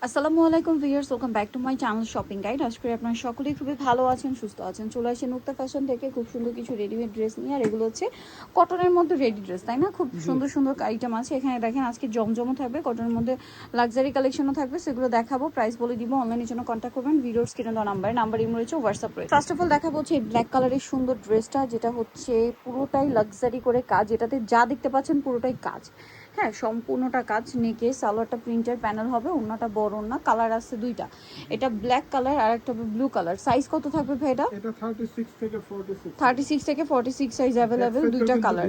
আসসালামু আলাইকুম viewers, welcome back to my channel shopping guide. আশা করি আপনারা সকলেই খুবই ভালো আছেন, সুস্থ আছেন। চলে আসেন মুক্তা ফ্যাশন থেকে খুব সুন্দর কিছু রেডিমেড ড্রেস নিয়ে। আর এগুলো হচ্ছে কটনের মধ্যে রেডি ড্রেস, তাই না? খুব সুন্দর সুন্দর আইটেম আছে এখানে। দেখেন আজকে জমজমও থাকবে, কটনের মধ্যে লাক্সারি কালেকশনও থাকবে, সেগুলো দেখাবো। প্রাইস বলে দিব, অনলাইনের জন্য কন্ট্যাক্ট করবেন। ভিডিওর স্ক্রিনে দেওয়া নাম্বার ইমো রয়েছে, হোয়াটসঅ্যাপ রয়েছে। ফার্স্ট অফ অল দেখাবো হচ্ছে এই ব্ল্যাক কালারের সুন্দর ড্রেসটা, যেটা হচ্ছে পুরোটাই লাক্সারি করে কাজ। এটাতে যা দেখতে পাচ্ছেন পুরোটাই কাজ, হ্যাঁ, সম্পূর্ণটা কাজ। নেকে সালোয়ারটা প্রিন্টের প্যানেল হবে, ওন্নাটা বড় ওন্না। কালার আছে দুইটা, এটা ব্ল্যাক কালার আর একটা ব্লু কালার। সাইজ কত থাকবে ভাই এটা? এটা 36 থেকে 46 36 থেকে 46 সাইজ অ্যাভেলেবেল, দুইটা কালার।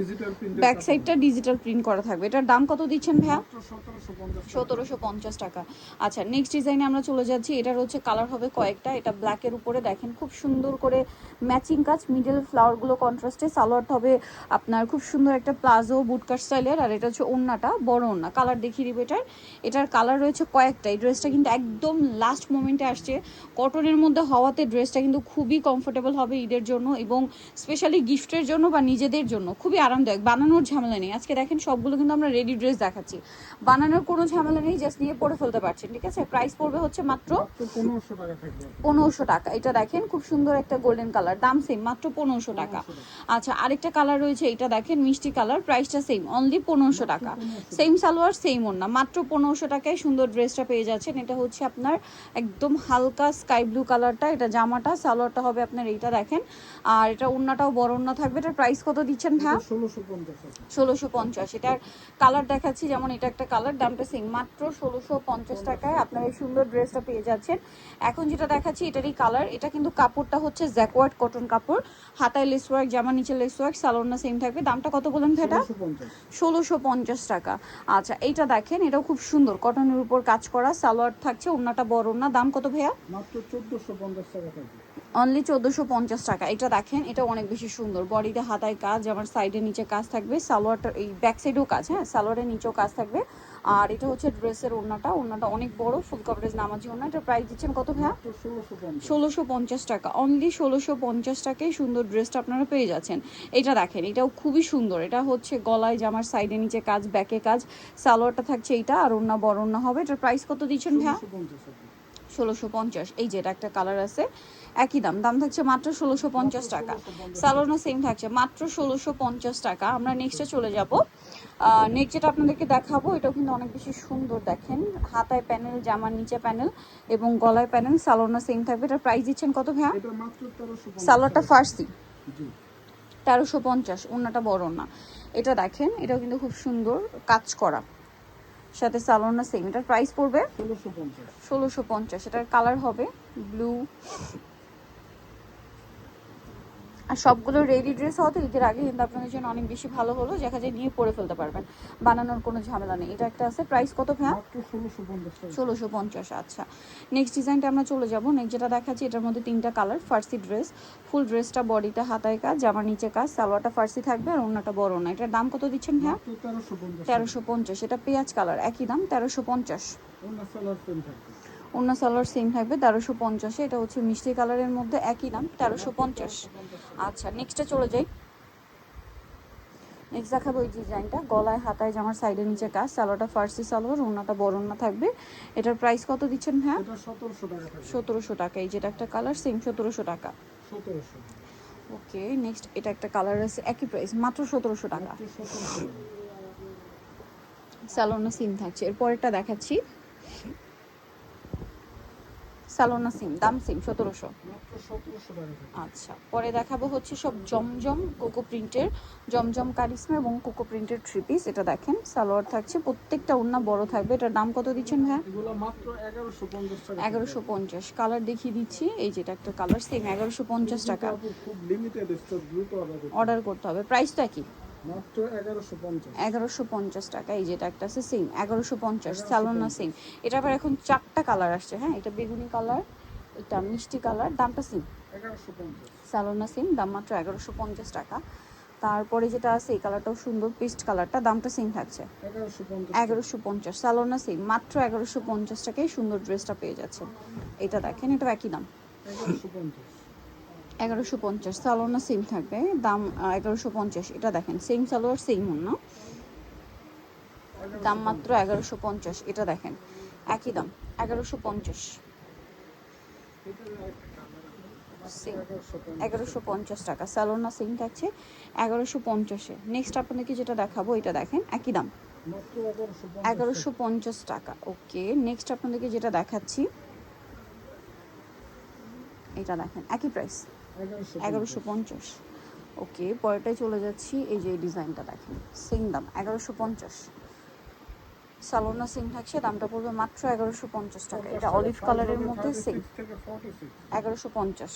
ব্যাক সাইডটা ডিজিটাল প্রিন্ট করা থাকবে। এটার দাম কত দিচ্ছেন ভাইয়া? 1750 টাকা। আচ্ছা, নেক্সট ডিজাইনে আমরা চলে যাচ্ছি। এটার হচ্ছে কালার হবে কয়েকটা। এটা ব্ল্যাকের উপরে দেখেন খুব সুন্দর করে ম্যাচিং কাজ, মিডল ফ্লাওয়ারগুলো কন্ট্রাস্টে। সালোয়ারটা হবে আপনার খুব সুন্দর একটা প্লাজো বুটকাট স্টাইলের। আর এটা হচ্ছে ওন্নাটা বড় ওন্না। কালার দেখিয়ে দিব এটার কালার রয়েছে কয়েকটা। এই ড্রেসটা কিন্তু একদম লাস্ট মোমেন্টে আসছে, কটনের মধ্যে হওয়াতে ড্রেসটা কিন্তু খুবই কমফোর্টেবল হবে ঈদের জন্য, এবং স্পেশালি গিফটের জন্য বা নিজেদের জন্য খুবই আরামদায়ক। বানানোর ঝামেলা নেই। আজকে দেখেন সবগুলো কিন্তু আমরা রেডি ড্রেস দেখাচ্ছি, বানানোর কোনো ঝামেলা নেই, জাস্ট নিয়ে পরে ফেলতে পারছেন। ঠিক আছে, প্রাইস পড়বে হচ্ছে মাত্র 1500 টাকা। এটা দেখেন খুব সুন্দর একটা গোল্ডেন কালার, দাম সেম, মাত্র 1500 টাকা। আচ্ছা, আরেকটা কালার রয়েছে, এটা দেখেন মিষ্টি কালার, প্রাইসটা সেম, অনলি 1500 টাকা। সেম সালোয়ার সেম ওন্না, মাত্র 1500 টাকায় সুন্দর ড্রেসটা পেয়ে যাচ্ছেন। এটা হচ্ছে আপনার একদম হালকা স্কাই ব্লু কালারটা, এটা জামাটা, সালোয়ারটা হবে আপনার এইটা দেখেন। আর এটা ওন্নাটাও বড় ওন্না থাকবে। এটার প্রাইস কত দিচ্ছেন ভাই? 1650। এটার কালার দেখাচ্ছি, যেমন এটা একটা কালার, দামটা সেম, মাত্র 1650 টাকায় আপনার এই সুন্দর ড্রেসটা পেয়ে যাচ্ছেন। এখন যেটা দেখাচ্ছি এটারই কালার। এটা কিন্তু কাপড়টা হচ্ছে জ্যাকওয়ার্ড কটন কাপড়, হাতায় লেস ওয়ার্ক, জামা নিচে লেস ওয়ার্ক, সালোয়ারটা সেম থাকবে। দামটা কত বলেন ভাই? এটা 1650 টাকা। আচ্ছা, এইটা দেখেন, এটাও খুব সুন্দর কটনের উপর কাজ করা, সালোয়ার থাকছে, ওন্নাটা বড় ওন্না। দাম কত ভাইয়া? মাত্র 1450 টাকা থাকবে, অনলি 1450 টাকা। এটা দেখেন, এটা অনেক বেশি সুন্দর, বডিতে হাতায় কাজ, আমার সাইডের নিচে কাজ থাকবে, সালোয়ারটা এই ব্যাক সাইডেও কাজ, হ্যাঁ, সালোয়ারের নিচেও কাজ থাকবে। আর এটা হচ্ছে ড্রেসের ওন্নাটা অনেক বড়, ফুল কভারেজ নামাজি ওন্না। এটা প্রাইস দিচ্ছেন কত ভাইয়া? 1650 টাকা। অনলি 1650 টাকায় সুন্দর ড্রেসটা আপনারা পেয়ে যাচ্ছেন। এটা দেখেন, এটাও খুবই সুন্দর। এটা হচ্ছে গলায় জামার সাইডে নিচে কাজ, ব্যাকে কাজ, সালোয়ারটা থাকছে এইটা, আর ওন্না বড় ওন্না হবে। এটার প্রাইস কত দিচ্ছেন ভাইয়া? 1650। এই যে এটা একটা কালার আছে, একই দাম থাকছে মাত্র 1650 টাকা। সালোনা সেম থাকছে, মাত্র 1650 টাকা। আমরা নেক্সটে চলে যাব। নেক্সট যেটা আপনাদেরকে দেখাবো, এটাও কিন্তু অনেক বেশি সুন্দর। দেখেন হাতায় প্যানেল, জামার নিচে প্যানেল এবং গলায় প্যানেল, সালোনা সেম থাকবে। এটার প্রাইস দিচ্ছেন কত ভাইয়া? এটা মাত্র 1350। সালোয়ারটা ফার্সি, জি 1350, ওন্নাটা বড় না। এটা দেখেন, এটাও কিন্তু খুব সুন্দর কাজ করা, সাথে সালোনা সেম। এটার প্রাইস পড়বে 1650। এটার কালার হবে ব্লু। আর সবগুলো রেডি ড্রেস হওয়াতে ঈদের আগে কিন্তু আপনাদের জন্য অনেক বেশি ভালো হলো, দেখা যায় নিয়ে পরে ফেলতে পারবেন, বানানোর কোনো ঝামেলা নেই। এটা একটা আছে, প্রাইস কত ভাইয়া? মাত্র 1650 টাকা। 1650। আচ্ছা, নেক্সট ডিজাইনটা আমরা চলে যাব। নেক্সট যেটা দেখাচ্ছি, এটার মধ্যে তিনটা কালার, ফার্সি ড্রেস, ফুল ড্রেসটা বডিতে হাতায় কাজ, জামার নিচে কাজ, সালোয়ারটা ফার্সি থাকবে, আর ওন্নাটা বড় না। এটার দাম কত দিচ্ছেন ভাইয়া? মাত্র 1350। 1350। এটা পেঁয়াজ কালার, একই দাম, 1350। ওন্না সালোয়ার সেম থাকবে, ওন্না সালোয়ার সেম থাকবে 1350। এটা হচ্ছে মিষ্টি কালারের মধ্যে, একই দাম, 1350। আচ্ছা, নেক্সটে চলে যাই। নেক্সট দেখাবো এই ডিজাইনটা, গলায় হাতায় জামার সাইডের নিচে কাজ, সালোয়ারটা ফার্সি সালোয়ার, ওন্নাটা বড় ওন্না থাকবে। এটার প্রাইস কত দিচ্ছেন হ্যাঁ? এটা 1700 টাকা থাকবে। 1700 টাকা। এই যেটা একটা কালার, সেম 1700 টাকা। 1700। ওকে, নেক্সট এটা একটা কালার আছে, একই প্রাইস, মাত্র 1700 টাকা। মাত্র 1700 টাকা। সালোয়ার সিম থাকছে। এরপরেরটা দেখাচ্ছি, সালোনা সিম, দাম সেম 1700। মাত্র 1700 টাকা থাকবে। আচ্ছা, পরে দেখাবো হচ্ছে সব জমজম কোকো প্রিন্টের, জমজম কারিশমা এবং কোকো প্রিন্টের থ্রি পিস। এটা দেখেন, সালোয়ার থাকছে, প্রত্যেকটা ওন্না বড় থাকবে। এটার দাম কত দিচ্ছেন ভাই? এগুলো মাত্র 1150 টাকা। 1150। কালার দেখিয়ে দিচ্ছি, এই যেটা একটা কালার, সেম 1150 টাকা। খুব লিমিটেড স্টক, দ্রুত অর্ডার করতে হবে। প্রাইসটা কি? মাত্র 1150। 1150 টাকা। এই যেটা একটা আছে, সেম 1150, সালোনা সেম। এটা আবার এখন চারটা কালার আসছে, হ্যাঁ, এটা বেগুনি কালার, এটা মিষ্টি কালার, দামটা সেম, 1150। সালোনা সেম, দাম মাত্র 1150 টাকা। তারপরে যেটা আছে এই কালারটাও সুন্দর, পেস্ট কালারটা, দামটা সেম থাকছে 1150। 1150, সালোনা সেম, মাত্র 1150 টাকায় সুন্দর ড্রেসটা পেয়ে যাচ্ছে। এটা দেখেন, এটা একই দাম, 1150। 1150, সালোনা সেম থাকবে, দাম 1150। এটা দেখেন, সেম সালোয়ার সেম না, দাম মাত্র 1150। এটা দেখেন, একই দাম 1150 সেম 1150 টাকা। স্যালোনা সেম থাকছে 1150-এ। নেক্সট আপনাদেরকে যেটা দেখাবো এটা দেখেন একই দাম মাত্র 1150 টাকা। ওকে, নেক্সট আপনাদেরকে যেটা দেখাচ্ছি এটা দেখেন একই প্রাইস 1150। ওকে, পরেরটায় চলে যাচ্ছি। এই যে এই ডিজাইনটা দেখেন সেম দাম 1150। সালোনা সেম থাকছে, দামটা পড়বে মাত্র 1150 টাকা। এটা অলিভ কালারের মধ্যে সেম 1150।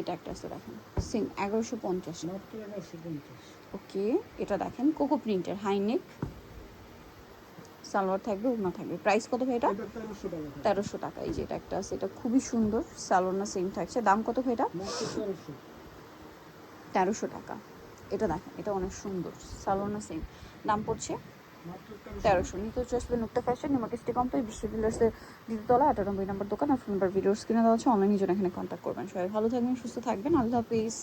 এটা একটা আছে দেখেন সেম 1150। মাত্র 1150। ওকে, এটা দেখেন কোকো প্রিন্টের হাই নেক, সালোয়ার থাকবে, ওড়না থাকবে। প্রাইস কত ভাই এটা? এটা 1300 টাকা। 1300 টাকা। এই যে এটা একটা আছে, এটা খুবই সুন্দর, সালোনা সেম থাকছে। দাম কত ভাই এটা? মাত্র 1300। 1300 টাকা। এটা দেখেন, এটা অনেক সুন্দর, সালোনা সেম, দাম পড়ছে মাত্র 1300। নিতে হচ্ছে আসলে নুক্তা ফ্যাশন, নিমাকিস্টি কমপ্লেক্স, বিশ্ব বিলার্সের দ্বিতীয়তলা 98 নম্বর দোকান। আর ফোন নাম্বার ভিডিওস কিনে দেওয়া হচ্ছে, অনলাইনে জন্য এখানে কন্ট্যাক্ট করবেন। সবাই ভালো থাকবেন, সুস্থ থাকবেন, আল্লাহ হাফিজ।